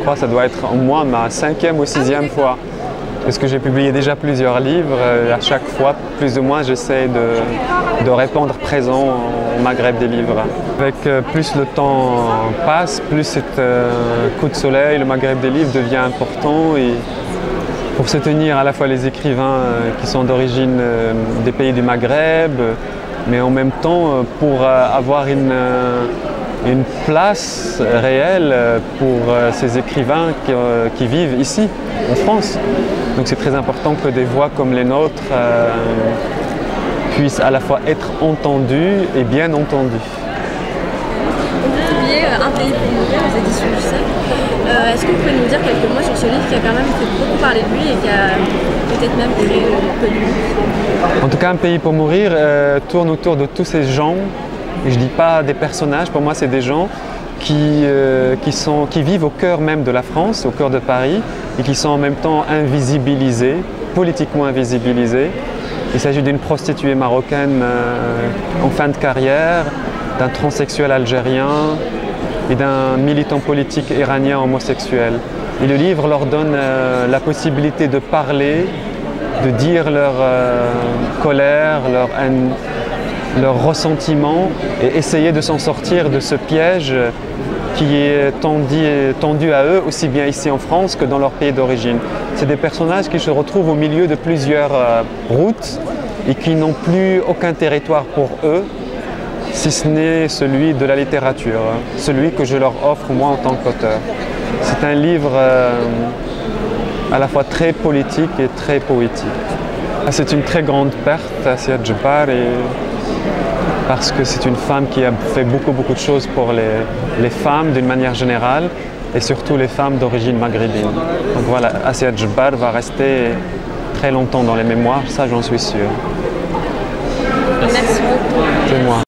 crois que ça doit être au moins ma 5e ou 6e fois. Parce que j'ai publié déjà plusieurs livres, et à chaque fois, plus ou moins, j'essaie de répondre présent au Maghreb des livres. Avec plus le temps passe, plus cet coup de soleil, le Maghreb des livres devient important. Et pour soutenir à la fois les écrivains qui sont d'origine des pays du Maghreb, mais en même temps pour avoir une place réelle pour ces écrivains qui vivent ici, en France. Donc c'est très important que des voix comme les nôtres puissent à la fois être entendues et bien entendues. Vous publiez Un pays pour mourir aux éditions du Seuil. Est-ce que vous pouvez nous dire quelques mots sur ce livre qui a quand même fait beaucoup parler de lui et qui a peut-être même créé peu de monde? En tout cas, Un pays pour mourir tourne autour de tous ces gens. Et je ne dis pas des personnages, pour moi c'est des gens qui vivent au cœur même de la France, au cœur de Paris, et qui sont en même temps invisibilisés, politiquement invisibilisés. Il s'agit d'une prostituée marocaine en fin de carrière, d'un transsexuel algérien et d'un militant politique iranien homosexuel. Et le livre leur donne la possibilité de parler, de dire leur colère, leur haine, leur ressentiment et essayer de s'en sortir de ce piège qui est tendu à eux, aussi bien ici en France que dans leur pays d'origine. C'est des personnages qui se retrouvent au milieu de plusieurs routes et qui n'ont plus aucun territoire pour eux, si ce n'est celui de la littérature, celui que je leur offre moi en tant qu'auteur. C'est un livre à la fois très politique et très poétique. C'est une très grande perte, Assia Djebar, parce que c'est une femme qui a fait beaucoup de choses pour les femmes d'une manière générale et surtout les femmes d'origine maghrébine. Donc voilà, Assia Djebar va rester très longtemps dans les mémoires, ça j'en suis sûr. Merci beaucoup. C'est moi.